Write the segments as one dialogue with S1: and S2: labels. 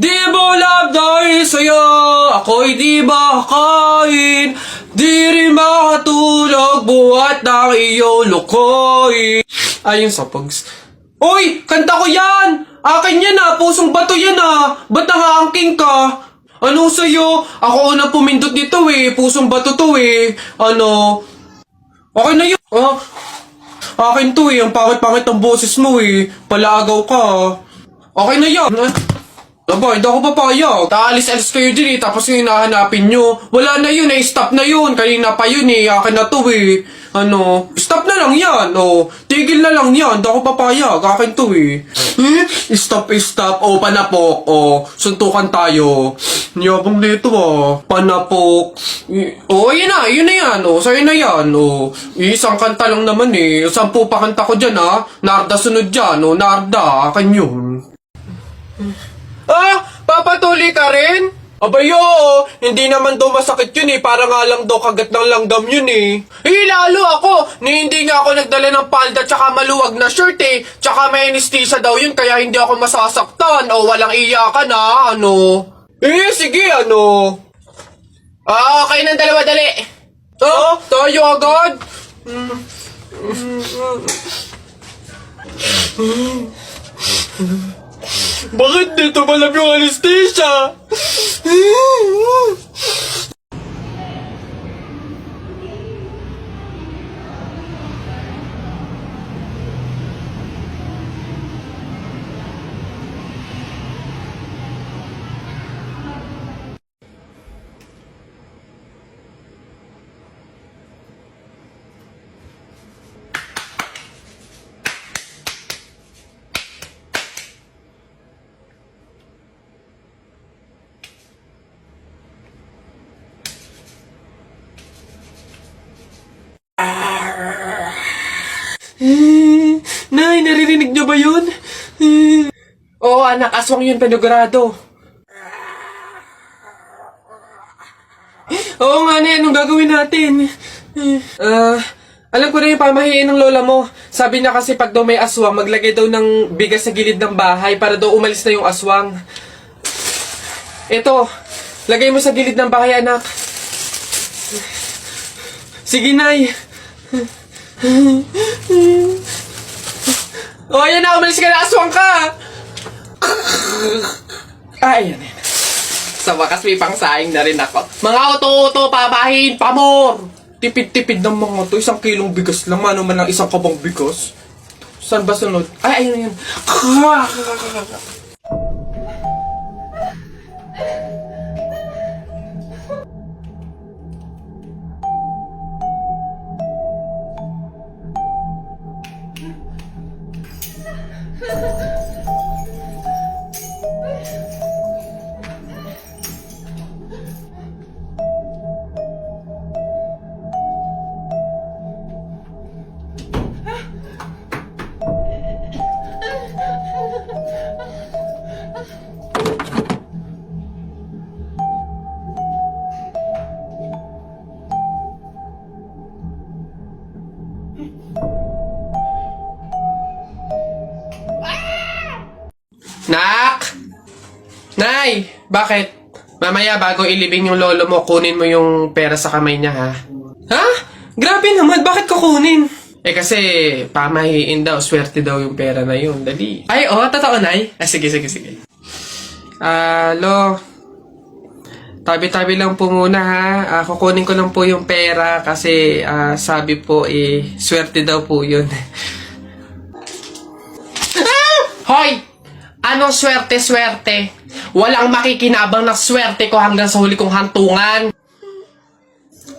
S1: Di mo love dahil sa'yo, ako'y di makakain. Di rin makatulog, buhat ng iyong lukoy. Ayun sa pags. Uy! Kanta ko yan! Akin yan ah! Pusong bato yan ah! Ba't nangaangking ka? Ano sa'yo? Ako unang pumindot dito eh. Pusong bato to eh. Ano? Okay na yun. Ah, akin to eh. Ang pangit-pangit ang boses mo eh. Palaagaw ka ah. Okay na yan. Aba, hindi ako papayag. Taalis-alis kayo din eh, tapos yung hinahanapin nyo. Wala na yun eh, stop na yun. Kanina pa yun eh, akin na to eh. Ano, stop na lang yan, oh. Tigil na lang yan, hindi ako papayag, akin to eh. Stop. Oh, panapok, oh. Suntukan tayo. Niyabang nito ah. Panapok. Oh, yun na yan, oh. Sa'yo na yan, oh. Isang kanta lang naman eh. 10 pa kanta ko dyan ah. Narda sunod dyan, oh. Narda, akin yun. Ah! Papatuloy ka rin? Abay, oo. Hindi naman daw masakit yun eh. Para nga lang daw kagat ng langgam yun eh. Lalo ako. Hindi nga ako nagdala ng palda tsaka maluwag na shirt eh. Tsaka may anesthesia daw yun kaya hindi ako masasaktan. O walang iyakan ah. Ano? Sige ano. Okay ng dalawa dali. Tayo agad? Bakit dito malap yung anesthesia? Nay, naririnig niyo ba yun? Oo, anak, aswang yun, penogrado. Oo nga, Nay, anong gagawin natin? Alam ko na yung pamahiin ng lola mo. Sabi niya kasi pag daw may aswang, maglagay daw ng bigas sa gilid ng bahay para daw umalis na yung aswang. Eto, lagay mo sa gilid ng bahay, anak. Sige, Nay. Oh, ayan na, umalis ka na, aswang ka! Ayan. Sa wakas may pangsaing na rin ako. Mga oto-oto, papahin, pamor! Tipid-tipid ng mga to, 1 kilong bigas lang, ano man lang 1 kabang bigas. Saan ba sunod? Ay, ayun. Nak! Nay! Bakit? Mamaya bago ilibing yung lolo mo, kunin mo yung pera sa kamay niya, ha? Ha? Grabe naman, bakit kukunin? Kasi, pamahiin daw, swerte daw yung pera na yun. Dali. Ay, totoo, Nay? Sige. Lo. Tabi-tabi lang po muna, ha? Kukunin ko lang po yung pera kasi, sabi po, swerte daw po yun. Hoy! Anong swerte-swerte? Walang makikinabang ng swerte ko hanggang sa huli kong hantungan.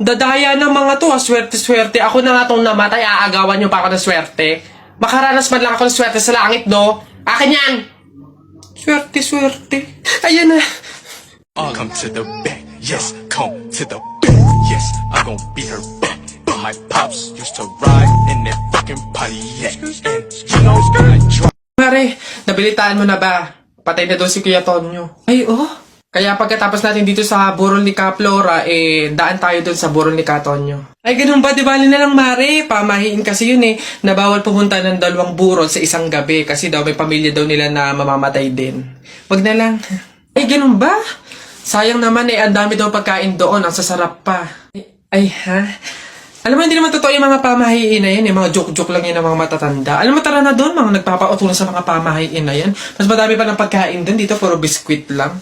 S1: Dadaya ng mga to, swerte-swerte. Ako na nga tong namatay, aagawan nyo pa ako ng swerte. Makaranas man lang ako ng swerte sa langit, no? Akin yan! Swerte-swerte. Ayan na.
S2: Come to the bank, yes, come to the bank, yes, I'm gon' beat her back. But my pops used to ride in that fucking Pontiac, and you know I drive.
S1: Mare, nabilitaan mo na ba? Patay na doon si Kuya Tonyo. Ay, Kaya pagkatapos natin dito sa burol ni Kaplora, daan tayo doon sa burol ni Katonyo. Ay, ganun ba? Di bali na lang, Mare. Pamahiin kasi yun na bawal pumunta ng 2 burol sa isang gabi kasi daw may pamilya daw nila na mamamatay din. Wag na lang. ganun ba? Sayang naman ang dami daw pagkain doon, ang sasarap pa. Ay, ha? Alam mo, hindi naman totoo yung mga pamahiin na yan, yung mga joke-joke lang yun ng mga matatanda. Alam mo, tara na doon, mga nagpapautulan sa mga pamahiin na yan. Mas madami pa ng pagkain doon, dito puro biskwit lang.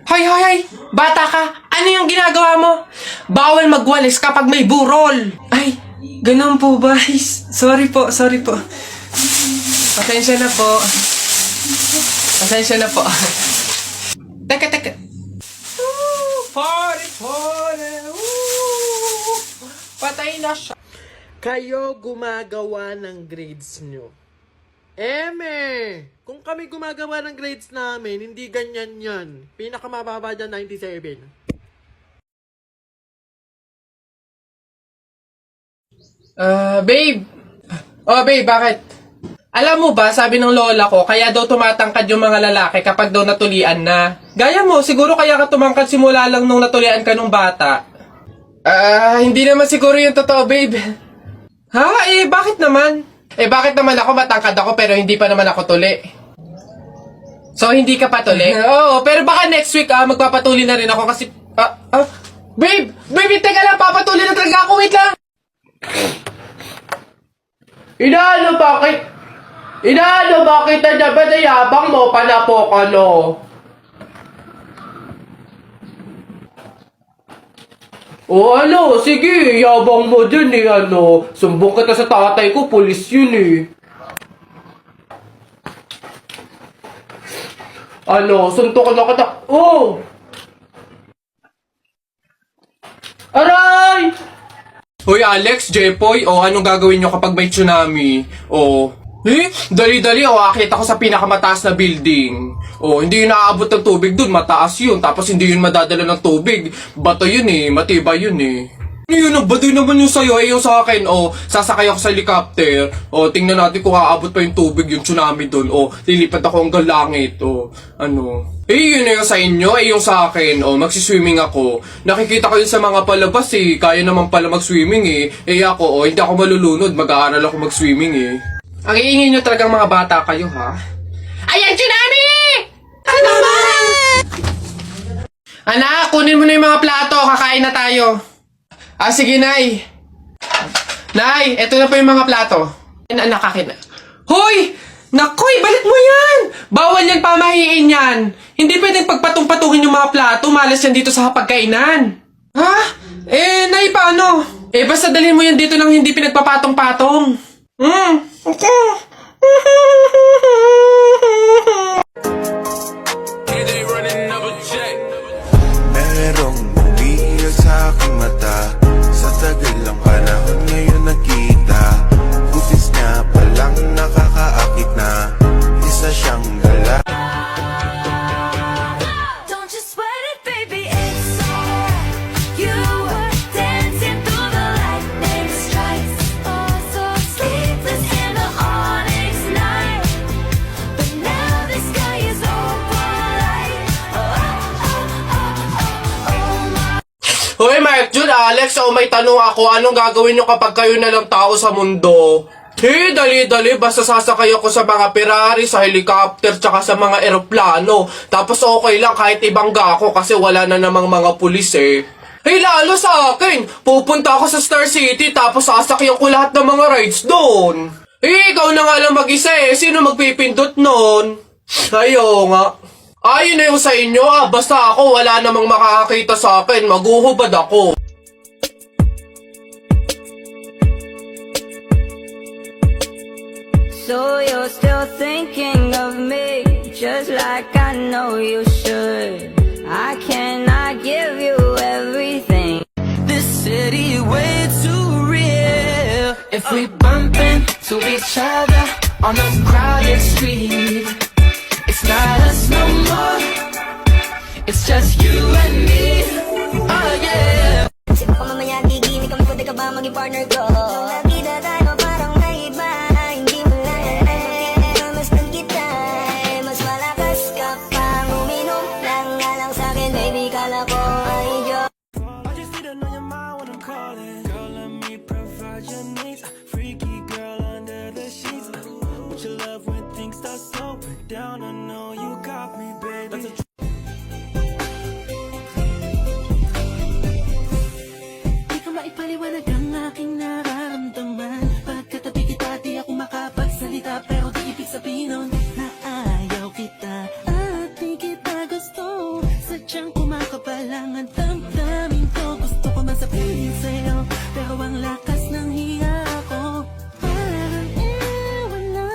S1: Hoy! Bata ka! Ano yung ginagawa mo? Bawal magwalis kapag may burol! Ay, ganun po ba? Sorry po. Pasensya na po. Teka. Party! Patay na siya. Kayo gumagawa ng grades nyo. Kung kami gumagawa ng grades namin, hindi ganyan yan. Pinakamababa dyan, 97. Babe! Oh, babe, bakit? Alam mo ba, sabi ng lola ko, kaya daw tumatangkad yung mga lalaki kapag daw natulian na. Gaya mo, siguro kaya ka tumangkad simula lang nung natulian ka nung bata. Hindi naman siguro yung totoo, babe. Ha? Bakit naman? Bakit naman ako matangkad ako pero hindi pa naman ako tuli? So, hindi ka patuli? Oo, pero baka next week magpapatuli na rin ako kasi... Babe! Babe, teka lang, papatuli na talaga ako, wait lang! Inaano, bakit na dapat ay yabang mo, panapok, ano? Ano, sige, yabang mo dyan sumbong kita sa tatay ko, pulis yun suntok na kita, Aray! Hoy Alex, Jepoy, anong gagawin nyo kapag may tsunami? Dali-dali, akit ako sa pinakamataas na building. Hindi yun naaabot ng tubig dun, mataas yun. Tapos hindi yun madadala ng tubig. Bato yun matibay yun Yun, baduy naman yung sa'yo, yung sa akin, sasakay ako sa helicopter. Tingnan natin kung aabot pa yung tubig, yung tsunami dun. Lilipad ako hanggang langit, yun yung sa inyo, yung sa akin, magsiswimming ako. Nakikita ko yun sa mga palabas, kaya naman pala mag-swimming, ako, hindi ako malulunod, mag-aaral ako mag-swimming, Ang iingay nyo talagang mga bata kayo, ha? Ayan, tsunami! Ano ba? Anak, kunin mo na yung mga plato, kakain na tayo. Sige, Nay. Nay, eto na po yung mga plato. Anak, akin na. Hoy! Nakoy, balik mo yan! Bawal yan, pamahiin yan. Hindi pwedeng pagpatong-patuhin yung mga plato, malas yan dito sa hapagkainan. Ha? Nay, paano? Basta dalhin mo yan dito nang hindi pinagpapatong-patong.
S3: Merong umiiyak sa aking mata. Sa tagal ng panahon ngayon nakita. Butis niya palang nakakaakit na. Isa siyang gala.
S4: Don't you sweat it, baby, it's alright. You were dancing through the lightning strikes. So sleepless in the onyx night. But now the sky is opalite. My.
S1: Hoy, Mark Jun, Alex, may tanong ako, anong gagawin nyo kapag kayo na lang tao sa mundo? Dali-dali, basta sasakay ako sa mga Ferrari, sa helicopter, tsaka sa mga eroplano. Tapos okay lang kahit ibangga ako kasi wala na namang mga pulis lalo sa akin, pupunta ako sa Star City tapos sasakyan ko lahat ng mga rides doon. Ikaw na nga lang mag-isa sino magpipindot nun? Ayo nga. Ayun na yung sa inyo basta ako wala namang makakakita sa akin, maguhubad ako.
S4: So you're still thinking of me, just like I know you should. I cannot give you everything.
S5: This city way too real. If we bump into each other on a crowded street, it's not us no more. It's just you and me. Oh yeah.
S4: Sino ka mamaya gigini kami, pwede ka ba maging partner ko? Nakita tayo parang naiba, hindi mo lang mastan kita. Mas malakas ka pang uminom lang nga lang sa'kin, baby, kala ko ay Diyos.
S5: I just need to know your mind when I'm calling. Girl, let me provide your needs. Freaky girl under the sheets. With your love when things start
S3: down, I know you got me, baby.
S5: Di ko maipaliwanag ang aking nararamdaman. Pagkatabi kita, di ako makapagsalita. Pero di ibig sabihin nun na ayaw kita at di kita gusto. Sadyang kumakabalang ang damdamin ko. Gusto ko man sabihin sa'yo, pero ang lakas ng hiya ko parang ewan na.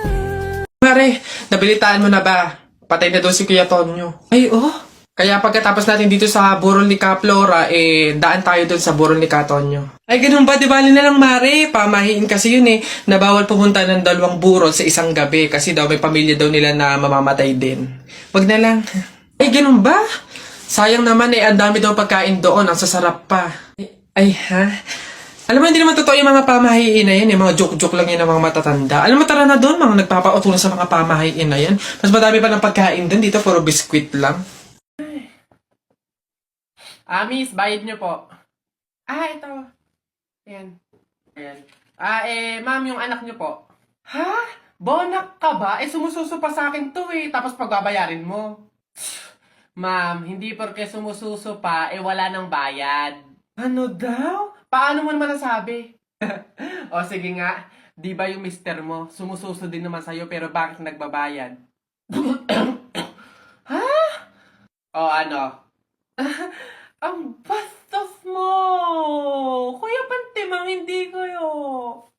S1: Mare, nabilitaan mo na ba? Patay na daw si Kuya Tonyo. Ay, oh. Kaya pagkatapos natin dito sa burol ni Ka Flora, daan tayo dun sa burol ni Ka Tonyo. Ay, ganun ba? Di bali na lang, Mare. Pamahiin kasi yun na bawal pumunta ng dalawang burol sa isang gabi kasi daw may pamilya daw nila na mamamatay din. Wag na lang. Ay, ganun ba? Sayang naman ang dami daw pagkain doon. Ang sasarap pa. Ay, ha? Alam mo, hindi naman totoo yung mga pamahiin na yan. Mga joke-joke lang yan ng mga matatanda. Alam mo, tara na doon. Mga nagpapautulan sa mga pamahiin na yan. Mas madami pa ng pagkain doon. Dito, puro biskwit lang. Miss, bayad niyo po. Ito. Ayan. Ayan. Ma'am, yung anak niyo po. Ha? Bonak ka ba? Sumususo pa sa akin to tapos pagbabayarin mo. Ma'am, hindi porke sumususo pa, wala nang bayad. Ano daw? Paano mo naman nasabi? O sige nga, di ba yung mister mo, sumususo din naman sa'yo pero bakit nagbabayad? Ha? O ano? Ang bastos mo! Kuya Pantimang, hindi ko yun.